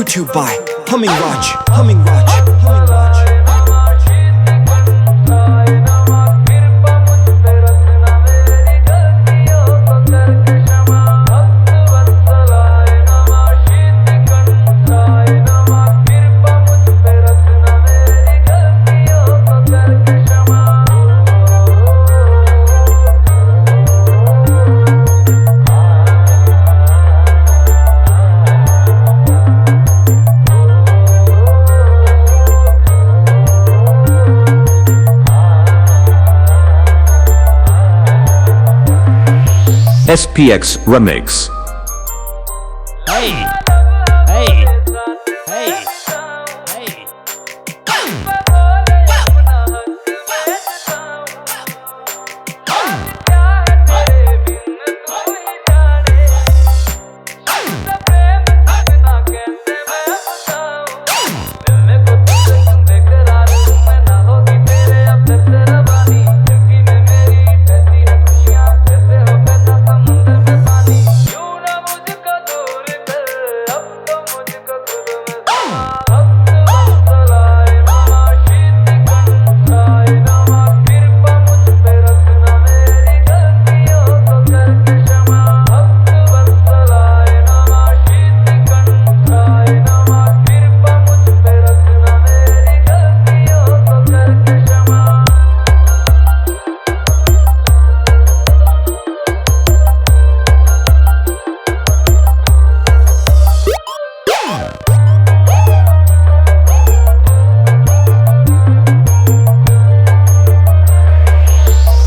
YouTube by Humming Raj, Humming Raj, Humming Raj. SPX Remix. Hey, hey, hey, hey.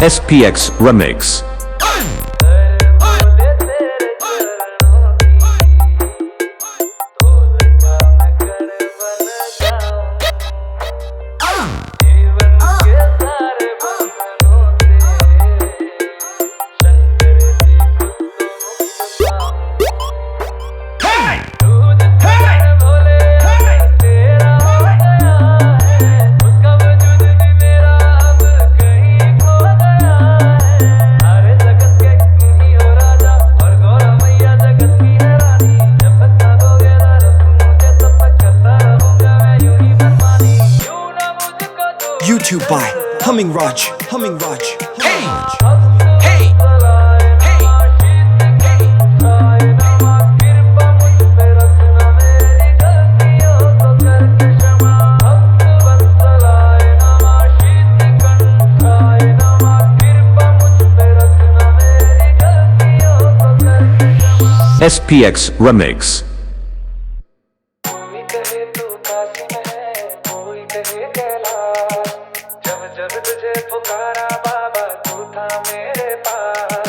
SPX Remix. YouTube by Humming Raj, Humming Raj, Humming Raj. SPX Remix. जब तुझे पुकारा बाबा तू था मेरे पास,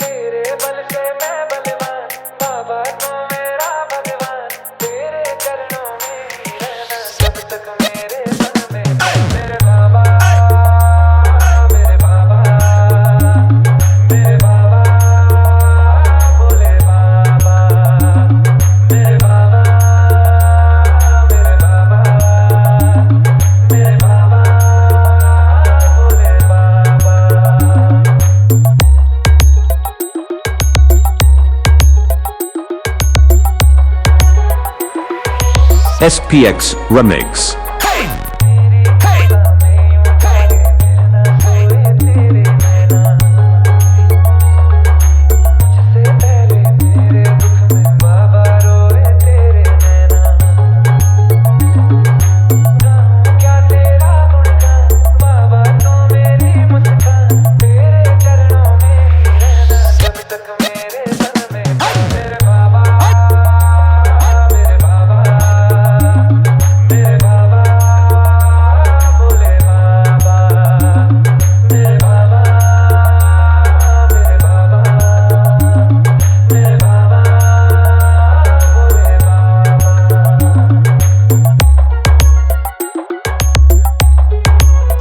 तेरे बल से मैं बलवान, बाबा तू मेरा भगवान, तेरे चरणों में ही रहना जब तक मेरे मन में। मेरे बाबा, मेरे बाबा, मेरे बाबा, भोले बाबा, मेरे बाबा, मेरे बाबा, मेरे बाबा। SPX Remix.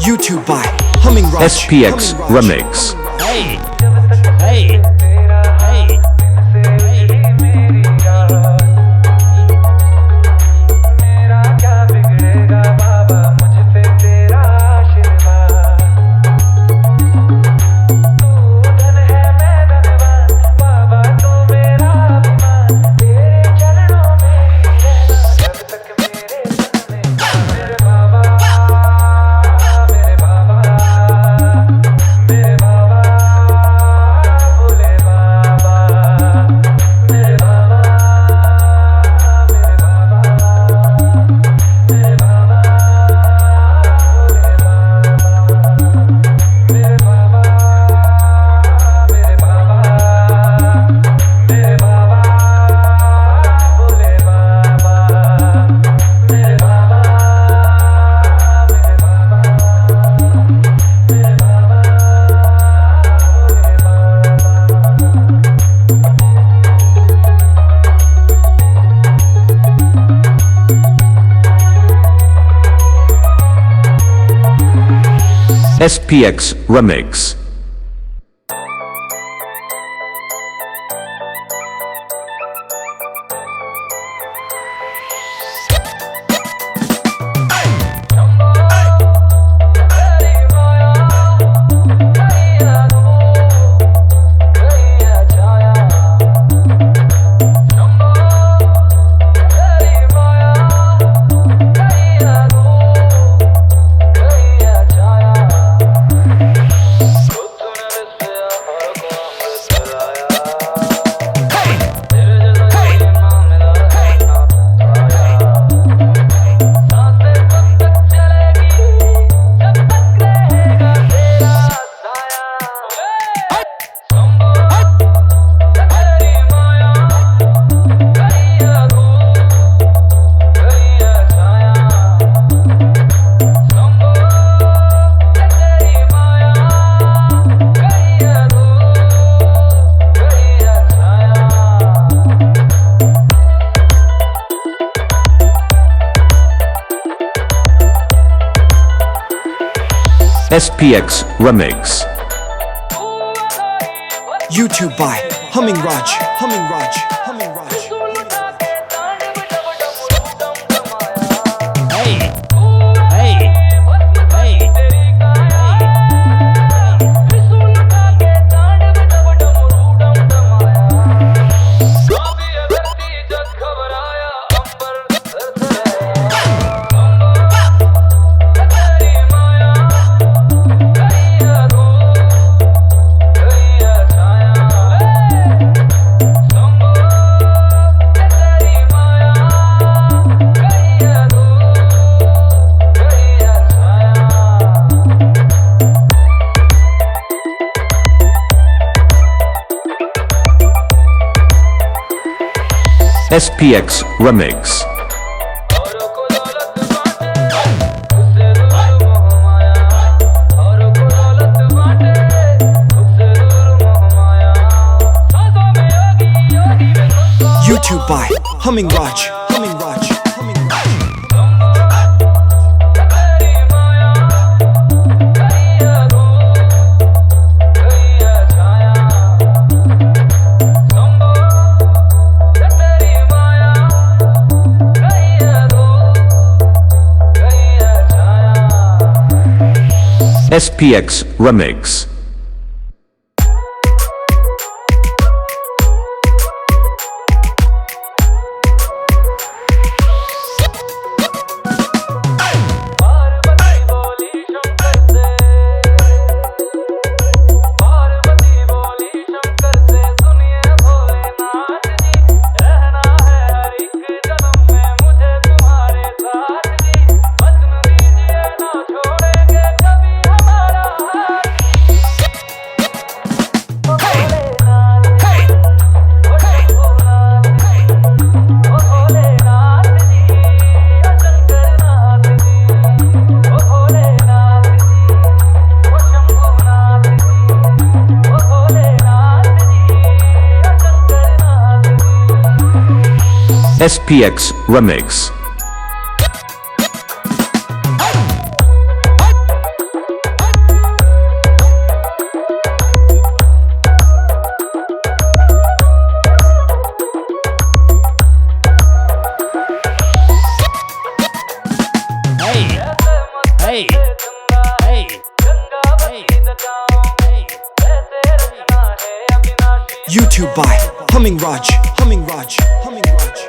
YouTube by Humming Raj, SPX Humming Raj. Remix. Hey, hey, hey, hey. मेरा क्या बिगड़ेगा बाबा मुझ पे तेरा आशीर्वाद, तू धन है मैं धनवान, बाबा तू मेरा अभिमान, तेरे चरणों में ही रहना जब SPX Remix. SPX Remix. YouTube by Humming Raj. Humming Raj. Humming Raj. Hey, hey, hey, hey. SPX Remix. YouTube by Humming Raj. Humming Raj. Humming Raj. SPX Remix. SPX Remix. Hey, hey, hey, hey, hey. YouTube by Humming Raj. Humming Raj. Humming Raj.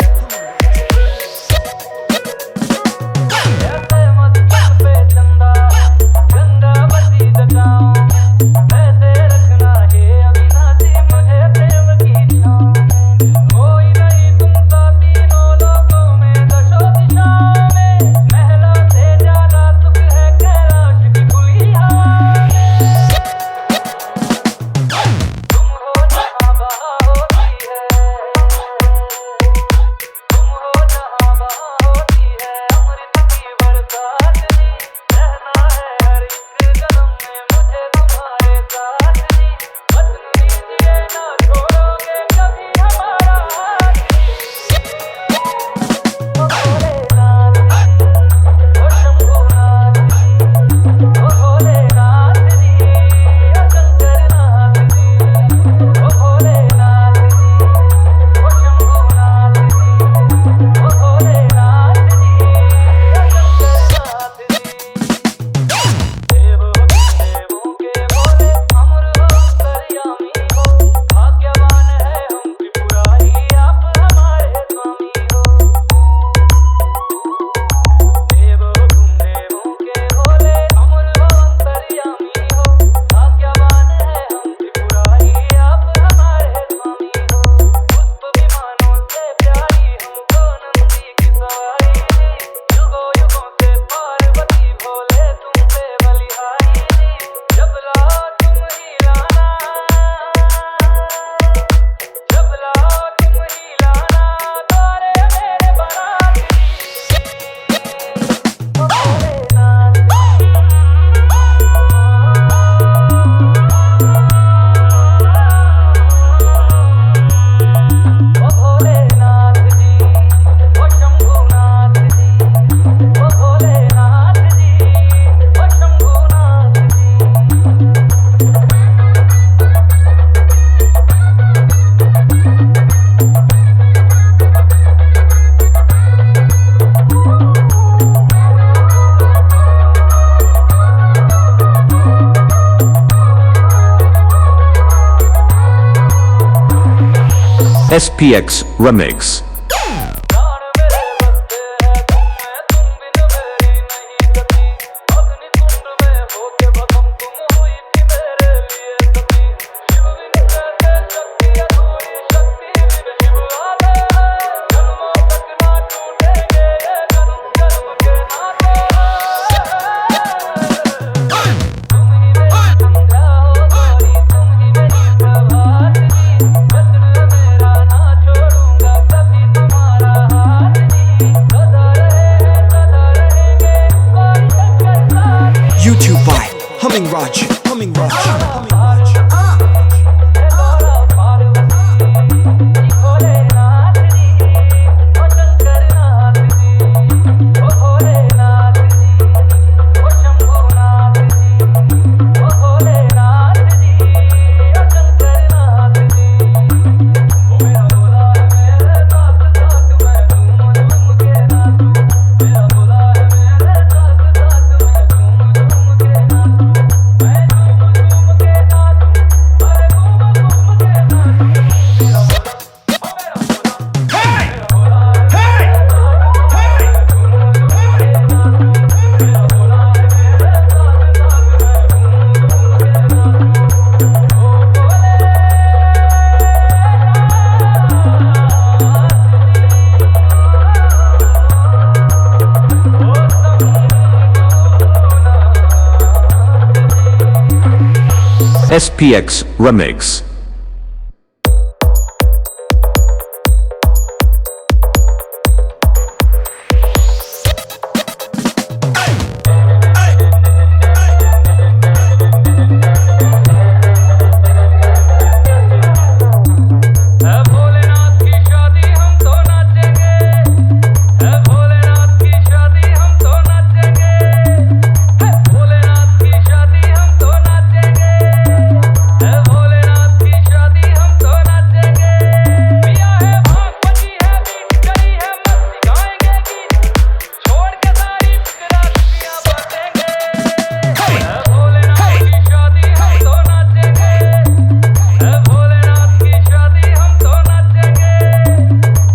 SPX Remix. प्राण मेरे बसते हैं तुम में, तुम बिन मेरी नहीं गति। अग्नि कुंड में होके भस्म तुम हुई थी मेरे लिए सती। शिव बिन कैसे शक्ति अधूरी, शक्ति बिन शिव आधे हैं। जन्मों तक ना टूटेंगे ये जन्म जन्म के नाते हैं। तुम ही मेरी संध्या हो गौरी, तुम ही मेरी प्रभातिनी। वचन मेरा ना छोड़ूंगा कभी तुम्हारा हाथ नहीं। सदा रहेंगे गौरी शंकर साथ। YouTube by Humming Raj. Humming Raj. Humming Raj. Gaura Parvati ji Bholenath ji, ओ शंकरनाथ जी, ओ भोलेनाथ जी, ओ शंभुनाथ जी, ओ भोलेनाथ जी, ओ शंकरनाथ जी। ओ मेरा भोला है मेरे साथ साथ मैं झूम झूम के नाचूं। मेरा भोला है मेरे साथ साथ मैं झूम झूम के नाचूं। मैं झूम झूम के नाचूं, अरे घूम घूम के नाचूं। मेरा भोला, ओ मेरा भोला, मेरा भोला है मेरे साथ साथ मैं झूम झूम के नाचूं। मेरा भोला है मेरे साथ साथ मैं झूम झूम के नाचूं। ओ SPX Remix. है भोलेनाथ की शादी हम तो नाचेंगे। है भोलेनाथ की शादी हम तो नाचेंगे। है भोलेनाथ की शादी हम तो नाचेंगे। है भोलेनाथ की शादी हम तो नाचेंगे। पिया है भांग बजी है बीट गई है मस्ती गाएंगे गीत, छोड़ के सारी फिक्रातियां बातेंगे। है भोलेनाथ की शादी हम तो नाचेंगे। है भोलेनाथ की शादी हम तो नाचेंगे।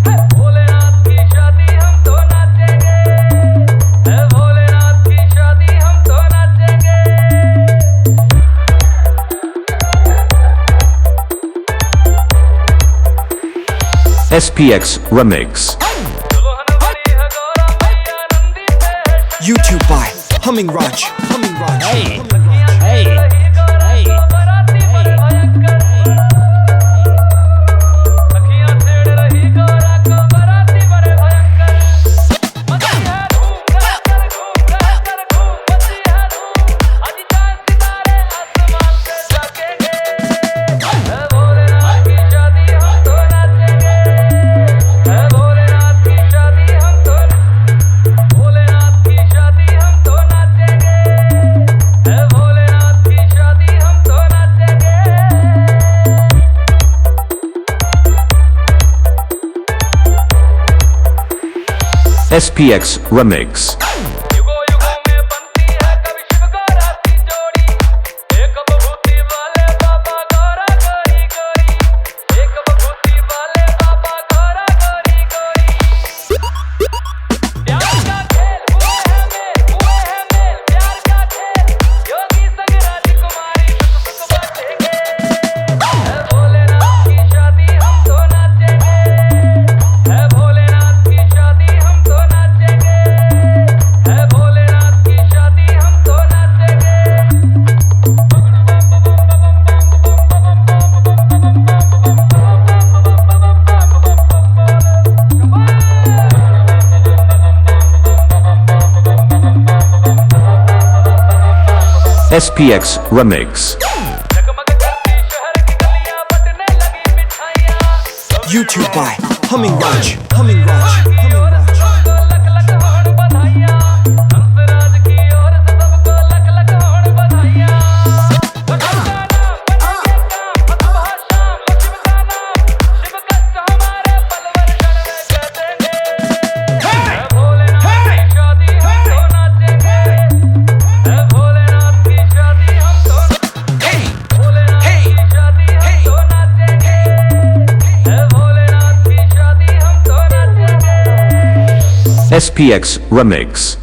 है भोलेनाथ की शादी हम तो नाचेंगे। है भोलेनाथ की शादी हम तो नाचेंगे। SPX Remix. दुल्हन बनी है गौरा मैया नंदी पे है Shankar. YouTube by Humming Raj. Humming Raj. Hey. Humming Raj. Hey. रही गौरा Hey. तो बराती बड़े भयंकर। सखियां छेड़ रही गौरा को बराती बड़े भयंकर। मची है धूम रहकर घूम रहकर घूम मची है धूम। आज चांद सितारे आसमान से झांकेंगे। है भोलेनाथ की शादी हम तो नाचेंगे। है भोलेनाथ की शादी हम तो भोलेनाथ की शादी हम तो नाचेंगे। है भोलेनाथ की शादी हम तो नाचेंगे। SPX Remix. युगों युगों में बनती है कभी शिव गौरा की जोड़ी। एक बभूति वाले बाबा गौरा गौरी गौरी। एक बभूति वाले बाबा गौरा गौरी गौरी। प्यार का खेल हुए हैं मेल प्यार का खेल। योगी संग राजकुमारी सुख सुख बांटेंगे। है भोलेनाथ की शादी हम तो नाचेंगे। है भोलेनाथ की शादी हम तो नाचेंगे। है भोलेनाथ की शादी हम तो नाचेंगे। SPX Remix. जगमग करती शहर की गलियां बटने लगी मिठाइयां। YouTube by Humming Raj. Humming Raj. Humming Raj. सबको लख लख होड़ बधाइयां। हंसराज की ओर से सबको लख लख होड़ बधाइयां। भगवान का नाम बनेंगे काम अथवा शाम। शिव का नाम शिव कष्ट हमारे पलवर क्षण में कह देंगे। है भोलेनाथ की शादी हम तो नाचेंगे। है भोलेनाथ की शादी हम तो भोलेनाथ की शादी हम तो नाचेंगे। है Bholenath SPX Remix.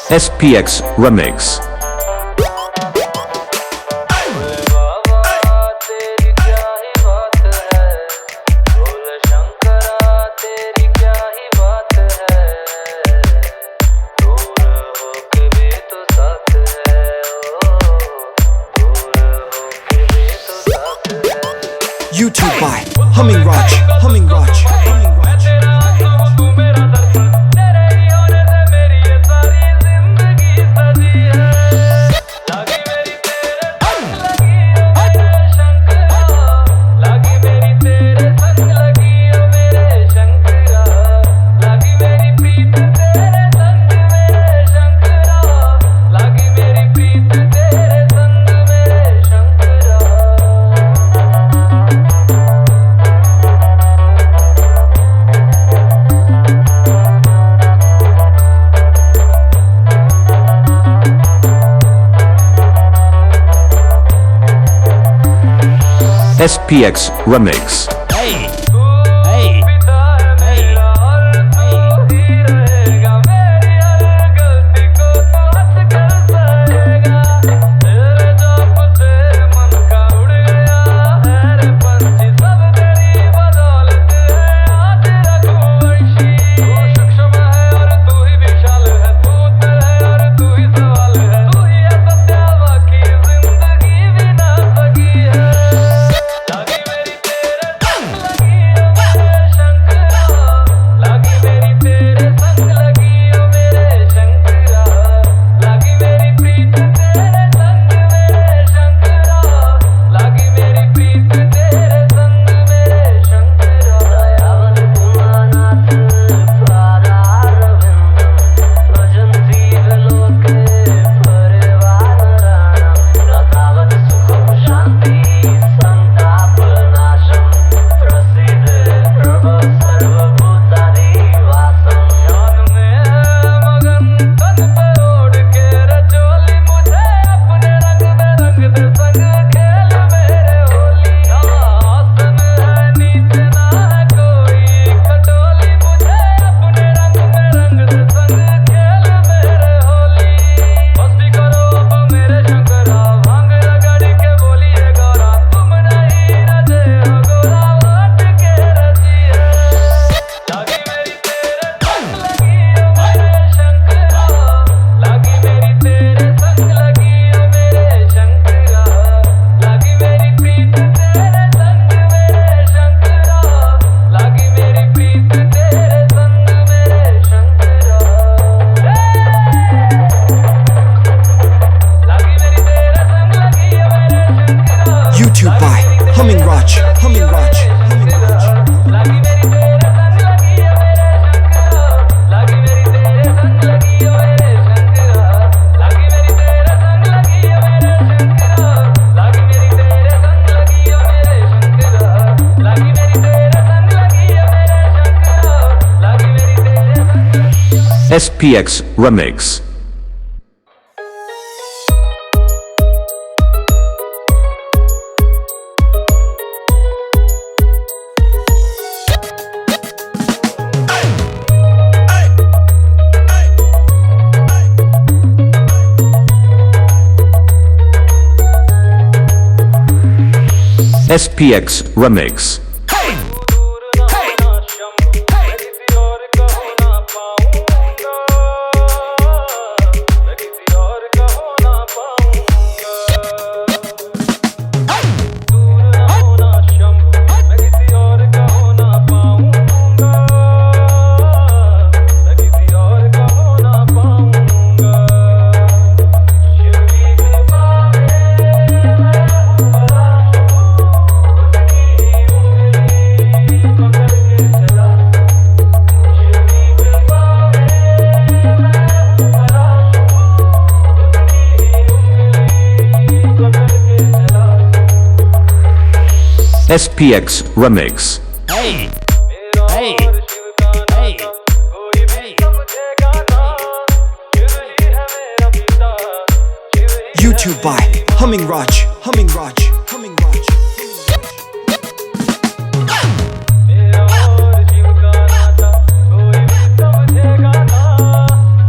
SPX Remix. YouTube by Humming Raj, Humming Raj, Humming Raj. SPX Remix. Hey, hey, hey, YouTube by Humming Raj, Humming Raj, Humming Raj. SPX Remix. SPX Remix. SPX Remix. Hey, मेरा Hey. और शिव का Hey. नाता कोई भी समझेगा ना। शिव ही है मेरा पिता, शिव ही है YouTube by Humming Raj. Humming Raj. Humming Raj. मेरा और शिव का नाता कोई भी समझेगा ना।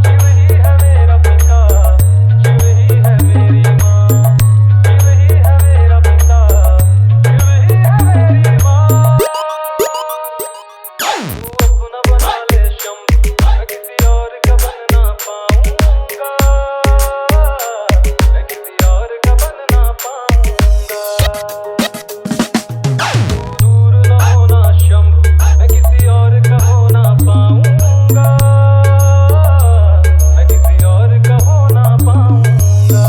शिव ही है मेरा पिता, शिव ही है मेरी माँ। शिव ही है मेरा पिता, शिव ही है मेरी माँ। तू अपना बना ले शंभू, मैं किसी और का बन ना पाऊंगा। मैं किसी और का बन ना पाऊंगा। तू दूर ना होना शंभू, मैं किसी और का हो ना पाऊंगा। मैं किसी और का हो ना पाऊंगा।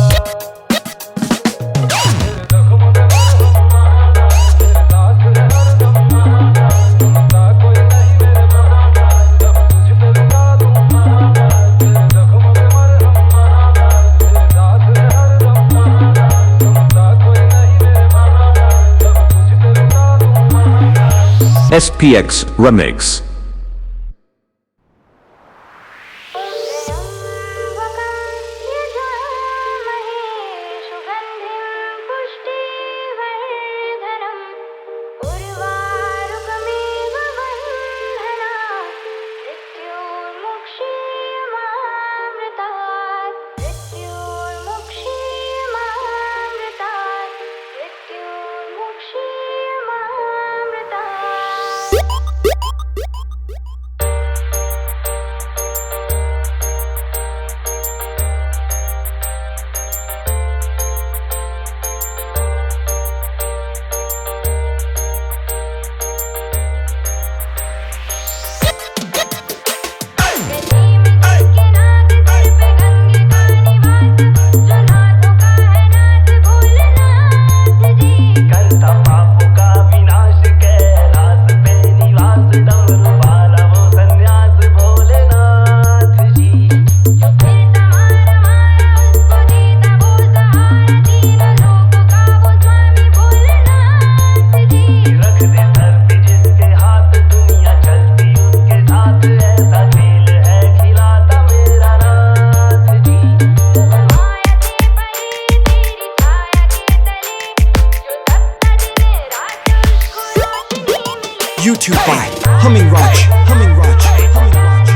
तेरे जख्म पे मरहम मारा, तेरे साथ है हरदम मारा। तुमसा कोई नहीं मेरे मामा, सब तुझ पे लुटा दूंगा। तेरे जख्म पे मरहम मारा, तेरे साथ है हरदम मारा। तुमसा कोई नहीं मेरे मामा, सब तुझ पे लुटा दूंगा। SPX Remix. करता पापों का विनाश कैलाश पे निवास, डमरू वाला वो सन्यास भोलेनाथ जी। रख दे सर पे जिसके हाथ, दुनिया चलती उसके साथ। ऐसा खेल है खिलाता मेरा Nath ji. YouTube by Humming Raj. Humming Raj. Humming Raj.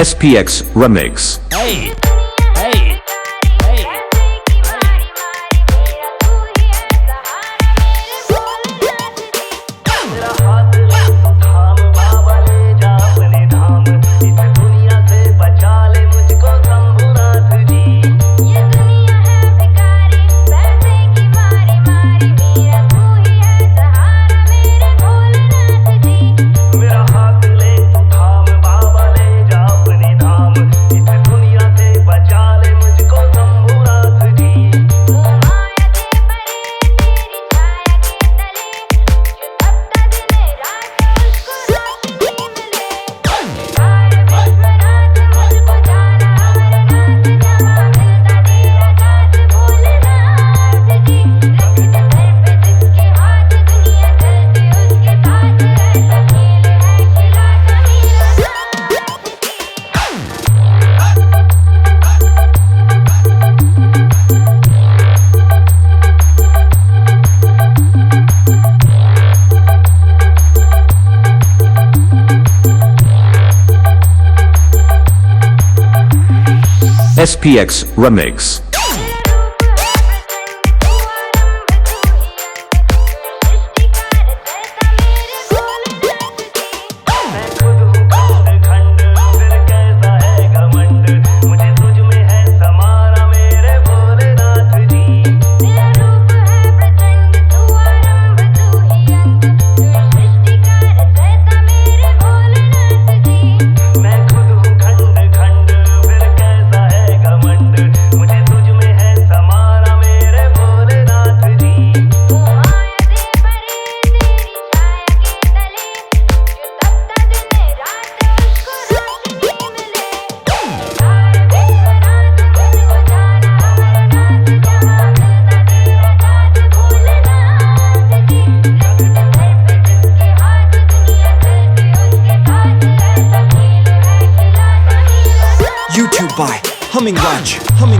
SPX Remix. hey, hey, hey. मेरा हाथ ले तू थाम, बाबा ले जा अपने धाम। इस दुनिया से बचा ले मुझको शंभुनाथ जी। मेरा हाथ ले तू थाम, बाबा ले जा अपने धाम। इस दुनिया से बचा ले मुझको शंभुनाथ जी। SPX Remix. मैं खुद हूँ खंड खंड, फिर कैसा है घमंड। मुझे तुझ में है समाना मेरे भोलेनाथ जी। तेरा रूप है प्रचंड, तू आरंभ तू ही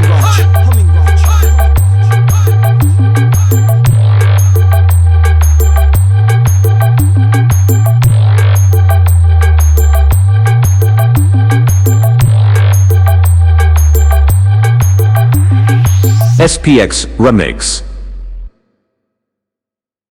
Humming Raj, Humming Raj, SPX Remix.